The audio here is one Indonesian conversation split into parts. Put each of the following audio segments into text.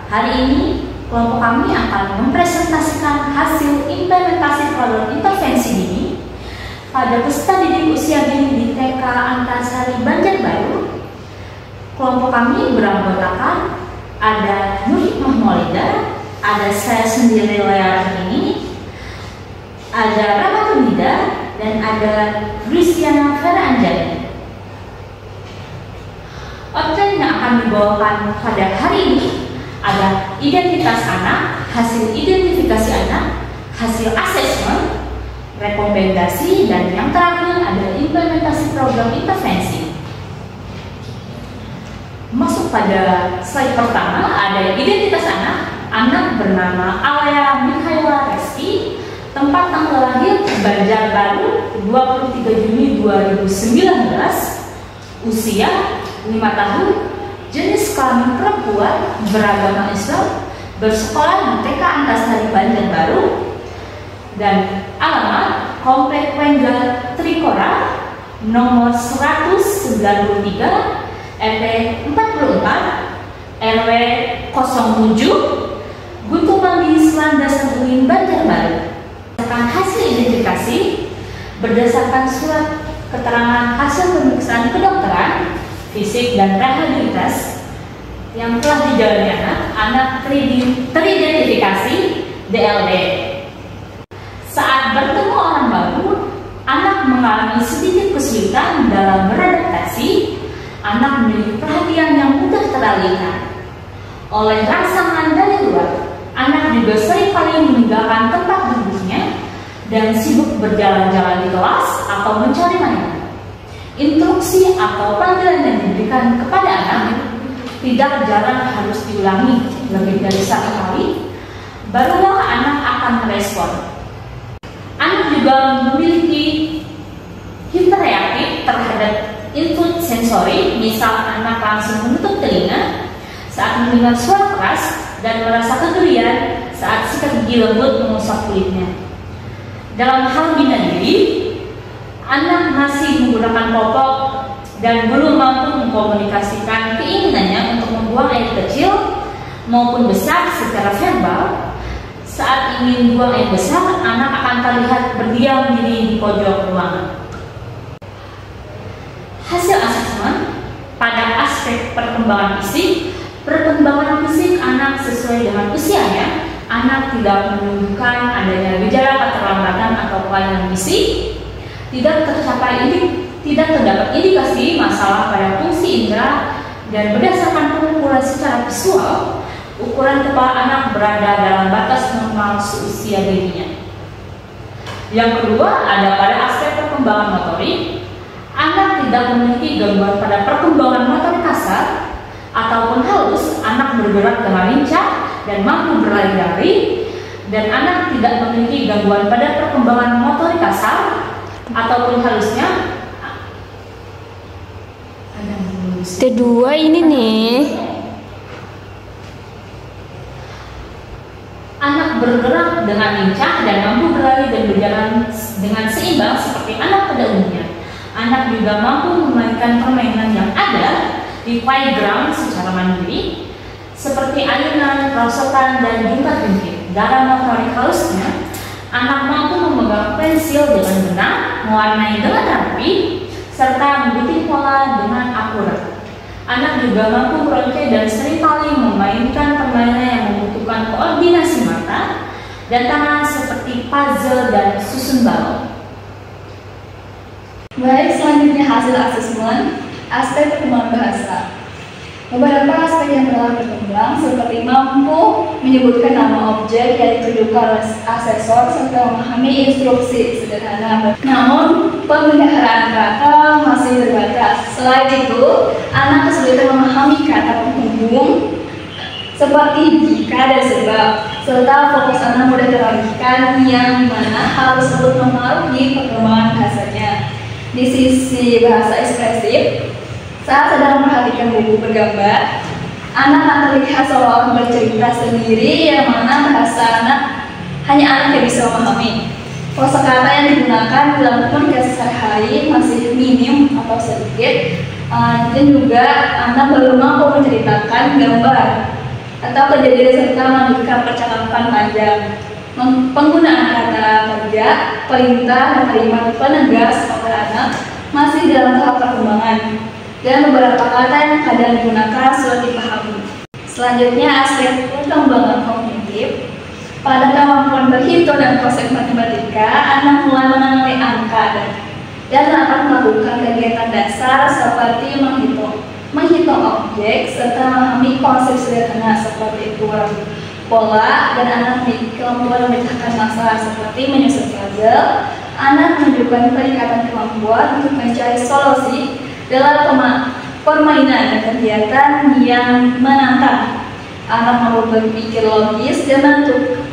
Hari ini, kelompok kami akan mempresentasikan hasil implementasi program intervensi dini pada peserta didik usia dini di TK Antasari Banjarbaru. Kelompok kami beranggotakan ada Nur Hikmah Maulida, ada saya sendiri Lea ini, ada Ramatunida, dan ada Luciana Vera Anjani. Objek yang akan dibawakan pada hari ini ada identitas anak, hasil identifikasi anak, hasil asesmen, rekomendasi, dan yang terakhir ada implementasi program intervensi. Masuk pada slide pertama, ada identitas anak. Anak bernama Alea Mikhaela Reski, tempat tanggal lahir Banjarbaru 23 Juni 2019, usia 5 tahun, jenis kelamin perempuan, beragama Islam, bersekolah di TK Antasari Banjarbaru, dan alamat Komplek Wengga Trikora nomor 193 RT 44 RW 07 Guntumandi Selanda Saguling Banjarbaru. Berdasarkan hasil identifikasi berdasarkan surat keterangan hasil pemeriksaan kedokteran, fisik, dan rehabilitas yang telah dijalani anak teridentifikasi DLD. Saat bertemu orang baru, anak mengalami sedikit kesulitan dalam beradaptasi. Anak memiliki perhatian yang mudah teralihkan oleh rangsangan dari luar. Anak juga seringkali meninggalkan tempat duduknya dan sibuk berjalan-jalan di kelas atau mencari mainan. Instruksi atau panggilan yang diberikan kepada anak tidak jarang harus diulangi lebih dari 1 kali, barulah anak akan merespon. Anak juga memiliki hiperreaktif terhadap input sensori, misal anak langsung menutup telinga saat mendengar suara keras dan merasa kegelian saat sikat gigi lembut mengusap kulitnya. Dalam hal bina diri, anak masih menggunakan popok dan belum mampu mengkomunikasikan keinginannya untuk membuang air kecil maupun besar secara verbal. Saat ingin buang air besar, anak akan terlihat berdiam diri di pojok ruangan. Hasil asesmen pada aspek perkembangan fisik. Perkembangan fisik anak sesuai dengan usianya. Anak tidak menunjukkan adanya gejala keterlambatan atau kelainan fisik. Tidak terdapat indikasi masalah pada fungsi indera, dan berdasarkan pengukuran secara visual, ukuran kepala anak berada dalam batas normal seusia bayinya. Yang kedua, ada pada aspek perkembangan motorik. Anak tidak memiliki gangguan pada perkembangan motorik kasar ataupun halus. Anak bergerak dengan lincah dan mampu berlari-lari, dan anak tidak memiliki gangguan pada perkembangan motorik kasar ataupun halusnya. Kedua ini nih, anak bergerak dengan lincah dan mampu berlari dan berjalan dengan seimbang seperti anak pada umumnya. Anak juga mampu memainkan permainan yang ada di playground secara mandiri, seperti ayunan, perosotan, dan jungkat-jungkit. Dalam motorik halusnya, anak mampu memegang pensil dengan benar, mewarnai dengan rapi, serta membidik pola dengan akurat. Anak juga mampu meronce dan seringkali memainkan permainan yang membutuhkan koordinasi mata dan tangan seperti puzzle dan susun balon. Baik, selanjutnya hasil asesmen aspek perkembangan bahasa. Beberapa aspek yang telah berkembang seperti mampu menyebutkan nama objek yang ditujukan oleh asesor serta memahami instruksi sederhana. Namun, pemeliharaan kata masih terbatas. Selain itu, anak kesulitan memahami kata penghubung seperti jika dan sebab, serta fokus anak mudah teralihkan yang mana hal tersebut mempengaruhi perkembangan bahasanya. Di sisi bahasa ekspresif, saat sedang memperhatikan buku bergambar, anak akan terlihat seolah bercerita sendiri yang mana bahasa anak hanya anak yang bisa memahami. Kosakata yang digunakan dalam komunikasi sehari-hari masih minim atau sedikit, dan juga anak belum mampu menceritakan gambar atau kejadian serta melanjutkan percakapan panjang. Penggunaan kata kerja, perintah, dan kalimat penegas pada anak masih dalam tahap perkembangan, dan beberapa kata yang kadang digunakan sulit dipahami. Selanjutnya, aspek perkembangan kognitif. Pada kemampuan berhitung dan konsep matematika, anak mulai mengenali angka dan dapat melakukan kegiatan dasar seperti menghitung objek, serta memahami konsep sederhana seperti ukuran pola, dan anak memiliki kemampuan memecahkan masalah seperti menyusun puzzle. Anak menunjukkan peningkatan kemampuan untuk mencari solusi dalam permainan dan kegiatan yang menantang. Anak mampu berpikir logis dan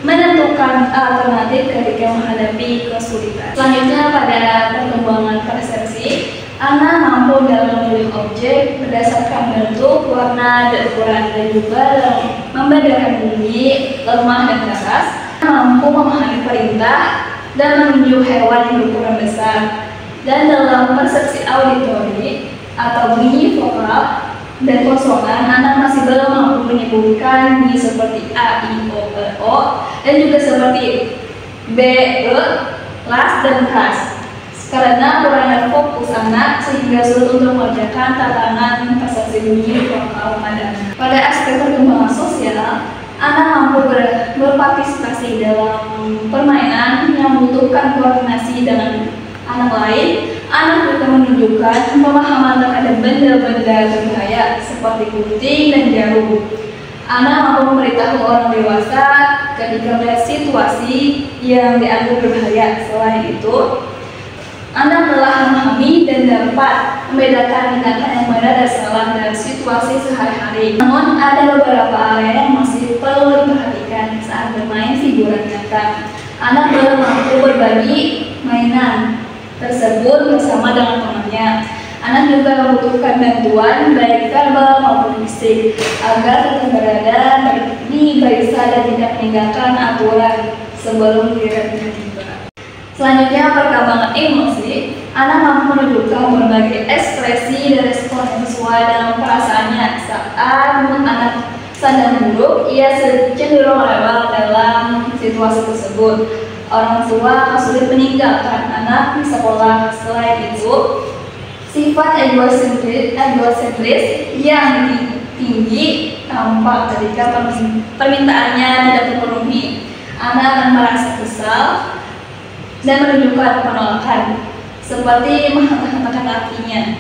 menentukan alternatif ketika menghadapi kesulitan. Selanjutnya, pada perkembangan persepsi, anak mampu dalam memilih objek berdasarkan bentuk, warna, dan ukuran, dan juga dalam membedakan bunyi, lemah, dan keras. Mampu memahami perintah dan menunjuk hewan yang berukuran besar. Dan dalam persepsi auditori atau bunyi vokal dan konsonan, anak masih belum mampu menyebutkan bunyi seperti A, I, O, E, O, dan juga seperti B, E, las, dan khas. Karena kurangnya fokus anak sehingga sulit untuk mengerjakan tantangan persepsi bunyi vokal pada anak. Pada aspek perkembangan sosial, anak mampu berpartisipasi dalam permainan yang membutuhkan koordinasi dengan anak lain. Anak juga menunjukkan pemahaman terhadap benda-benda berbahaya seperti gunting dan jarum. Anak mampu memberitahu orang dewasa ketika melihat situasi yang dianggap berbahaya. Selain itu, anak telah memahami dan dapat membedakan tindakan yang benar dan salah dalam situasi sehari-hari. Namun, ada beberapa area yang masih perlu diperhatikan saat bermain figuran nyata. Anak belum mampu berbagi mainan tersebut bersama dengan temannya. Anak juga membutuhkan bantuan baik verbal maupun fisik agar tetap berada di barisan dan tidak meninggalkan aturan sebelum gilirannya tiba. Selanjutnya, perkembangan emosi. Anak mampu menunjukkan berbagai ekspresi dan respon yang sesuai dalam perasaannya. Saat mood anak sedang buruk, ia cenderung rewel dalam situasi tersebut. Orang tua sulit meninggalkan anak di sekolah. Selain itu, sifat egosentris yang tinggi tampak ketika permintaannya tidak terpenuhi. Anak akan merasa kesal dan menunjukkan penolakan, seperti menghentakkan kakinya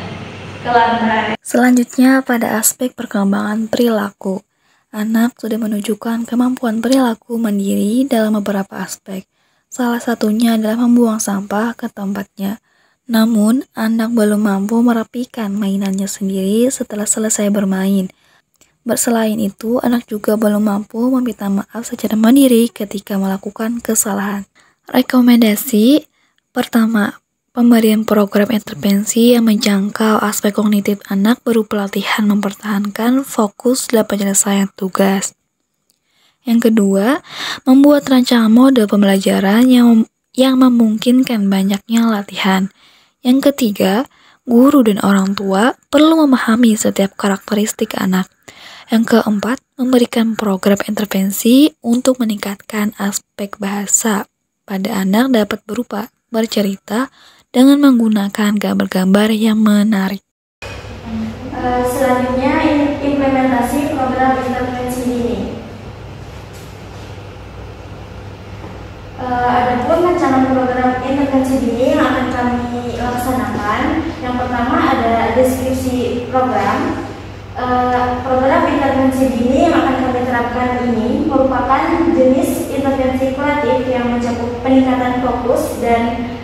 ke lantai. Selanjutnya, pada aspek perkembangan perilaku, anak sudah menunjukkan kemampuan perilaku mandiri dalam beberapa aspek. Salah satunya adalah membuang sampah ke tempatnya. Namun, anak belum mampu merapikan mainannya sendiri setelah selesai bermain. Selain itu, anak juga belum mampu meminta maaf secara mandiri ketika melakukan kesalahan. Rekomendasi pertama, pemberian program intervensi yang menjangkau aspek kognitif anak berupa latihan mempertahankan fokus dalam penyelesaian tugas. Yang kedua, membuat rancangan mode pembelajaran yang memungkinkan banyaknya latihan. Yang ketiga, guru dan orang tua perlu memahami setiap karakteristik anak. Yang keempat, memberikan program intervensi untuk meningkatkan aspek bahasa pada anak dapat berupa bercerita dengan menggunakan gambar-gambar yang menarik. Selanjutnya, implementasi program intervensi dini. Adapun rancangan program intervensi dini yang akan kami laksanakan, yang pertama ada deskripsi program. Program intervensi dini yang akan kami terapkan ini merupakan jenis intervensi kuratif yang mencakup peningkatan fokus dan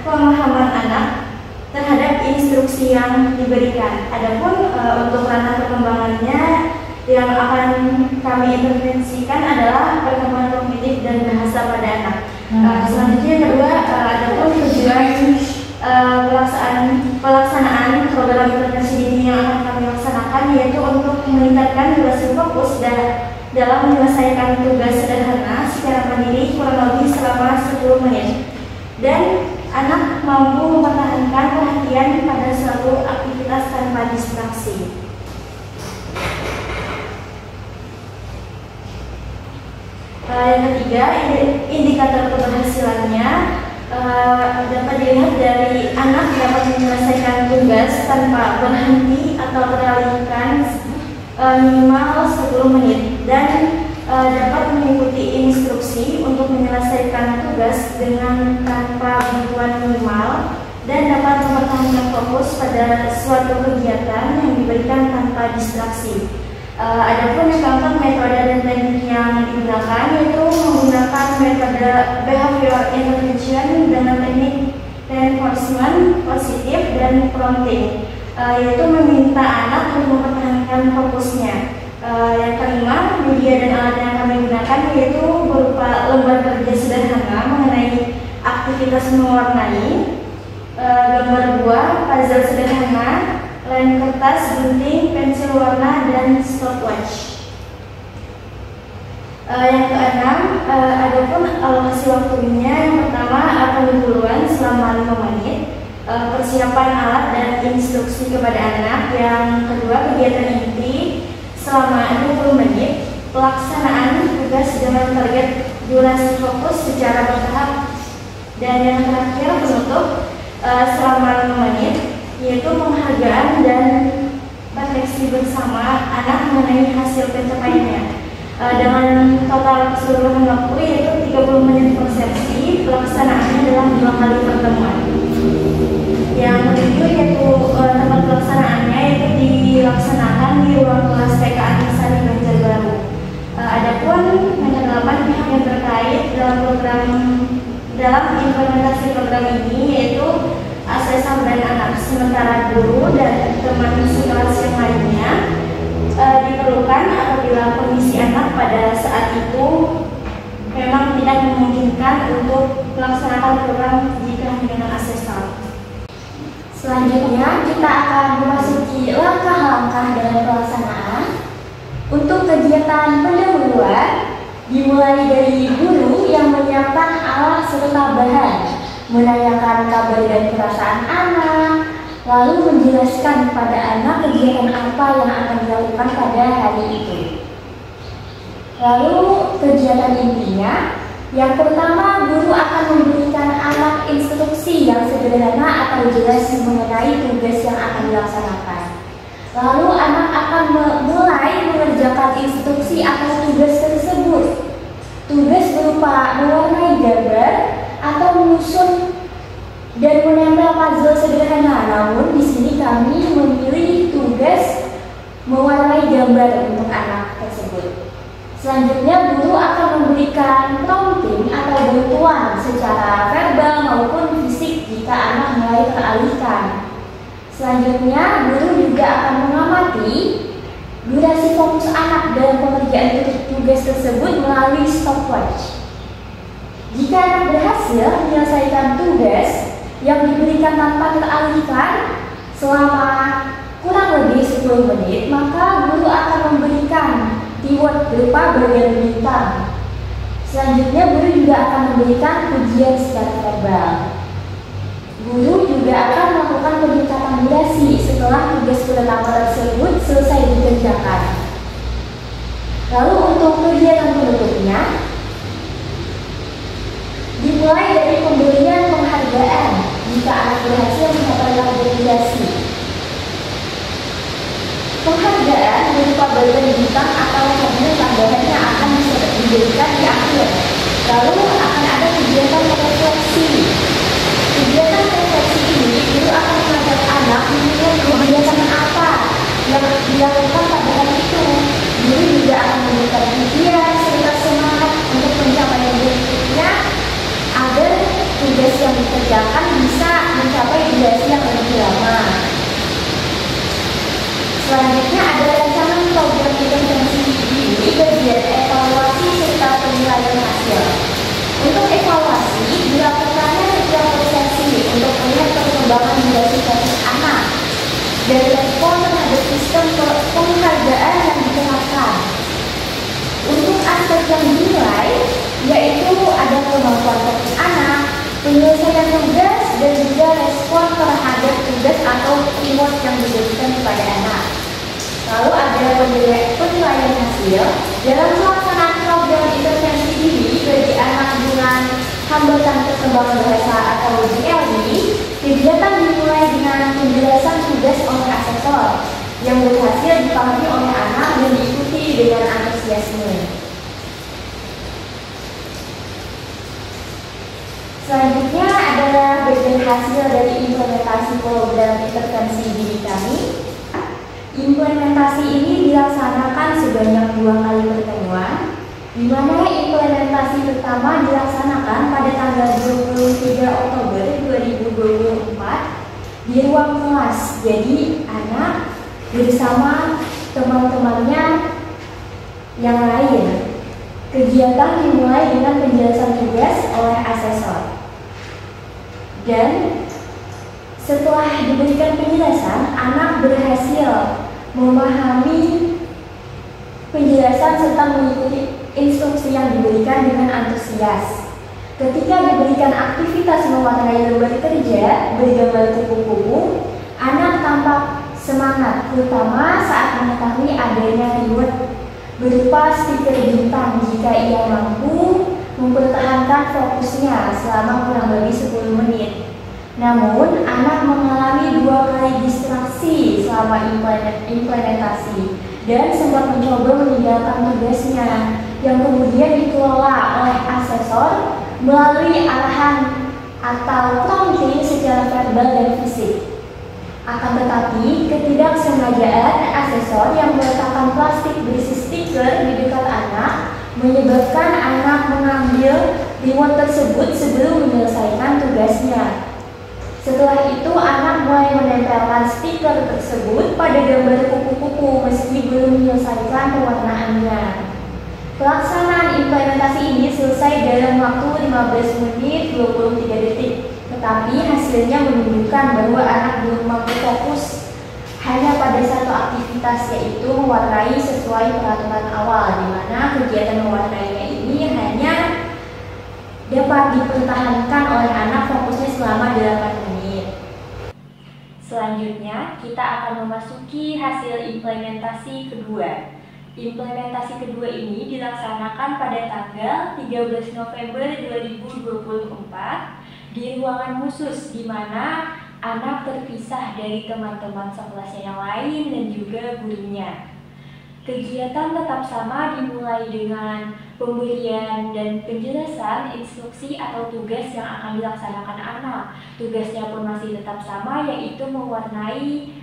pemahaman anak terhadap instruksi yang diberikan. Adapun untuk ranah perkembangannya yang akan kami intervensikan adalah perkembangan kognitif dan bahasa pada anak. Selanjutnya yang kedua, adapun tujuan pelaksanaan program intervensi dini yang akan kami laksanakan yaitu untuk meningkatkan durasi fokus dalam menyelesaikan tugas sederhana secara mandiri kurang lebih selama 10 menit, dan anak mampu mempertahankan perhatian pada suatu aktivitas tanpa distraksi. ketiga, indikator keberhasilannya dapat dilihat dari anak dapat menyelesaikan tugas tanpa berhenti atau teralihkan minimal 10 menit dan dapat mengikuti instruksi untuk menyelesaikan tugas dengan tanpa bantuan minimal dan dapat mempertahankan fokus pada suatu kegiatan yang diberikan tanpa distraksi. Adapun yang keempat, metode dan teknik yang digunakan yaitu menggunakan metode behavior intervention dengan teknik reinforcement positif dan prompting, yaitu meminta anak untuk mempertahankan fokusnya. Yang kelima, media dan alat yang kami gunakan yaitu berupa lembar kerja sederhana mengenai aktivitas mewarnai, gambar buah, puzzle sederhana, lem kertas, gunting, pensil warna, dan stopwatch. Yang keenam, adapun alokasi waktunya, yang pertama akan duluan selama 5 menit, persiapan alat dan instruksi kepada anak. Yang kedua, kegiatan inti selama 20 menit, pelaksanaan tugas dengan target durasi fokus secara bertahap. Dan yang terakhir, penutup selama 5 menit, yaitu penghargaan dan refleksi bersama anak mengenai hasil pencapaiannya. Dengan total keseluruhan waktu yaitu 30 menit per sesi, pelaksanaannya dalam 2 kali pertemuan. Yang ketujuh yaitu tempat pelaksanaannya yaitu dilaksanakan di ruang kelas TK Anisari Banjarbaru. Adapun yang kedelapan, pihak yang terkait dalam implementasi program ini yaitu asesor dan anak, sementara guru dan teman sekelas yang lainnya diperlukan apabila kondisi anak pada saat itu memang tidak memungkinkan untuk melaksanakan program jika dengan asesor. Selanjutnya kita akan memasuki langkah-langkah dalam pelaksanaan. Untuk kegiatan pendahuluan dimulai dari guru yang menyiapkan alat serta bahan, menanyakan kabar dan perasaan anak, lalu menjelaskan kepada anak kegiatan apa yang akan dilakukan pada hari itu. Lalu kegiatan intinya, yang pertama guru akan memberikan anak instruksi yang sederhana atau jelas mengenai tugas yang akan dilaksanakan. Lalu anak akan mulai mengerjakan instruksi atau tugas tersebut. Tugas berupa mewarnai gambar atau menyusun dan menempel puzzle sederhana. Namun di sini kami memilih tugas mewarnai gambar untuk anak tersebut. Selanjutnya guru akan memberikan prompting atau bantuan secara verbal maupun fisik jika anak mulai teralihkan. Selanjutnya guru juga akan mengamati durasi fokus anak dalam pengerjaan tugas tersebut melalui stopwatch. Jika anak berhasil menyelesaikan tugas yang diberikan tanpa teralihkan selama kurang lebih 10 menit, maka guru akan memberikan reward berupa bagian bintang. Selanjutnya guru juga akan memberikan pujian secara verbal. Guru juga akan melakukan peningkatan durasi setelah tugas pertama tersebut selesai dikerjakan. Lalu untuk kegiatan penutupnya dimulai dari pemberian penghargaan jika anak berhasil mencapai target durasi. Penghargaan berupa bagian bintang atau hadiah tambahan yang akan diberikan di akhir. Lalu akan ada kegiatan refleksi. Kegiatan refleksi ini guru akan mengajak anak mengingat kegiatan apa yang dilakukan pada hari itu. Guru juga akan memberikan pujian serta semangat untuk pencapaian berikutnya agar tugas yang dikerjakan bisa mencapai durasi yang lebih lama. Selanjutnya ada rancangan program intervensi dini, bagian evaluasi serta penilaian hasil. Untuk evaluasi dilakukannya setiap sesi untuk melihat perkembangan durasi fokus anak dan respon terhadap sistem penghargaan yang diterapkan. Untuk aspek yang dinilai yaitu ada kemampuan fokus anak, penyelesaian tugas, dan juga respon terhadap tugas atau reward yang diberikan kepada anak. Lalu ada penilaian hasil dalam pelaksanaan program intervensi dini. hambatan perkembangan bahasa atau JLB, kegiatan dimulai dengan penjelasan tugas oleh asesor yang berhasil dipahami oleh anak dan diikuti dengan antusiasme. Selanjutnya adalah bagian hasil dari implementasi program intervensi dini kami. Implementasi ini dilaksanakan sebanyak 2 kali pertemuan, di mana implementasi pertama dilaksanakan pada tanggal 23 Oktober 2024 di ruang kelas. Jadi anak bersama teman-temannya yang lain. Kegiatan dimulai dengan penjelasan tugas oleh asesor. Dan setelah diberikan penjelasan, anak berhasil memahami penjelasan serta mengikuti instruksi yang diberikan dengan antusias. Ketika diberikan aktivitas mewarnai lembar kerja bergambar kupu-kupu, anak tampak semangat, terutama saat mengetahui adanya reward berupa stiker bintang jika ia mampu mempertahankan fokusnya selama kurang lebih 10 menit. Namun, anak mengalami 2 kali distraksi selama implementasi dan sempat mencoba meninggalkan tugasnya yang kemudian dikelola oleh asesor melalui arahan atau prompting secara verbal dan fisik. Akan tetapi, ketidaksengajaan asesor yang meletakkan plastik berisi stiker di dekat anak menyebabkan anak mengambil reward tersebut sebelum menyelesaikan tugasnya. Setelah itu, anak mulai menempelkan stiker tersebut pada gambar kupu-kupu meski belum menyelesaikan pewarnaannya. Pelaksanaan implementasi ini selesai dalam waktu 15 menit 23 detik, tetapi hasilnya menunjukkan bahwa anak belum mampu fokus hanya pada satu aktivitas, yaitu mewarnai sesuai peraturan awal, di mana kegiatan mewarnainya ini hanya dapat dipertahankan oleh anak fokusnya selama 8 menit. Selanjutnya, kita akan memasuki hasil implementasi kedua. Implementasi kedua ini dilaksanakan pada tanggal 13 November 2024 di ruangan khusus, di mana anak terpisah dari teman-teman sekelasnya yang lain dan juga gurunya. Kegiatan tetap sama, dimulai dengan pemberian dan penjelasan instruksi atau tugas yang akan dilaksanakan anak. Tugasnya pun masih tetap sama, yaitu mewarnai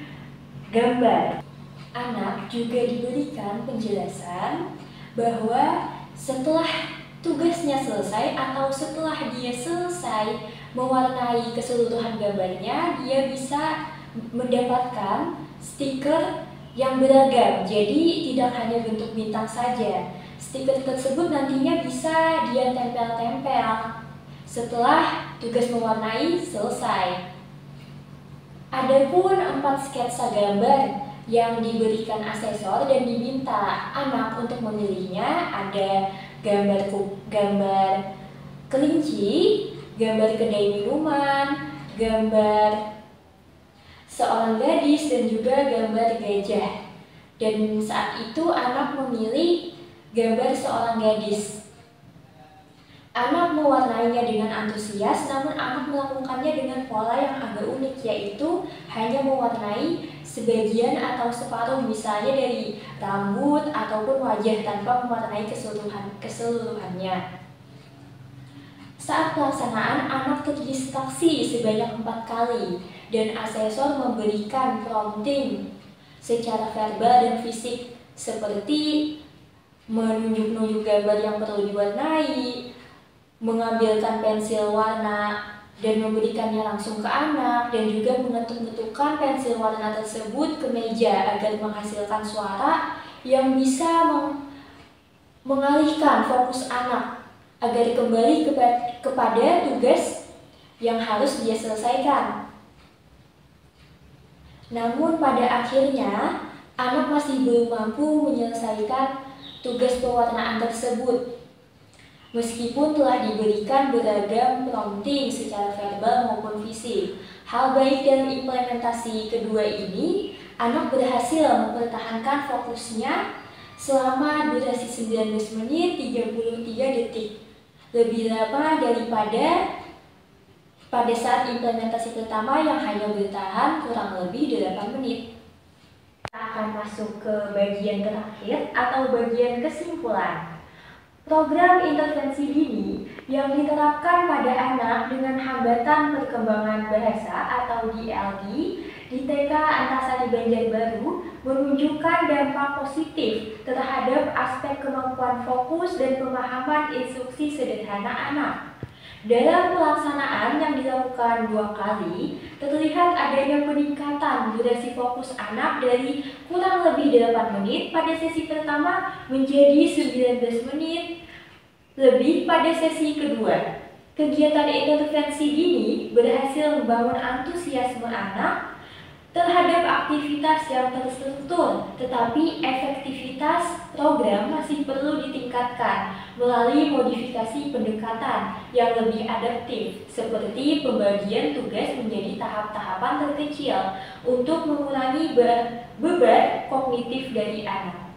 gambar. Anak juga diberikan penjelasan bahwa setelah tugasnya selesai atau setelah dia selesai mewarnai keseluruhan gambarnya, dia bisa mendapatkan stiker yang beragam. Jadi tidak hanya bentuk bintang saja. Stiker tersebut nantinya bisa dia tempel-tempel setelah tugas mewarnai selesai. Adapun 4 sketsa gambar yang diberikan asesor dan diminta anak untuk memilihnya, ada gambar kelinci, gambar kedai minuman, gambar seorang gadis, dan juga gambar gajah. Dan saat itu anak memilih gambar seorang gadis. Anak mewarnainya dengan antusias, namun anak melakukannya dengan pola yang agak unik, yaitu hanya mewarnai sebagian atau separuh, misalnya dari rambut ataupun wajah, tanpa mewarnai keseluruhannya. Saat pelaksanaan, anak terdistraksi sebanyak 4 kali dan asesor memberikan prompting secara verbal dan fisik, seperti menunjuk-nunjuk gambar yang perlu diwarnai, mengambilkan pensil warna dan memberikannya langsung ke anak, dan juga mengetuk-ngetukkan pensil warna tersebut ke meja agar menghasilkan suara yang bisa mengalihkan fokus anak agar kembali kepada tugas yang harus dia selesaikan. Namun pada akhirnya anak masih belum mampu menyelesaikan tugas pewarnaan tersebut, meskipun telah diberikan beragam prompting secara verbal maupun fisik. Hal baik dalam implementasi kedua ini, anak berhasil mempertahankan fokusnya selama durasi 19 menit 33 detik. lebih lama daripada pada saat implementasi pertama yang hanya bertahan kurang lebih 8 menit. Kita akan masuk ke bagian terakhir atau bagian kesimpulan. Program intervensi dini yang diterapkan pada anak dengan hambatan perkembangan bahasa atau DLB di TK Antasari Banjarbaru menunjukkan dampak positif terhadap aspek kemampuan fokus dan pemahaman instruksi sederhana anak. Dalam pelaksanaan yang dilakukan 2 kali, terlihat adanya peningkatan durasi fokus anak dari kurang lebih 8 menit pada sesi pertama menjadi 19 menit lebih pada sesi kedua. Kegiatan intervensi dini berhasil membangun antusiasme anak terhadap aktivitas yang terstruktur, tetapi efektivitas program masih perlu ditingkatkan melalui modifikasi pendekatan yang lebih adaptif, seperti pembagian tugas menjadi tahap-tahapan terkecil untuk mengurangi beban kognitif dari anak.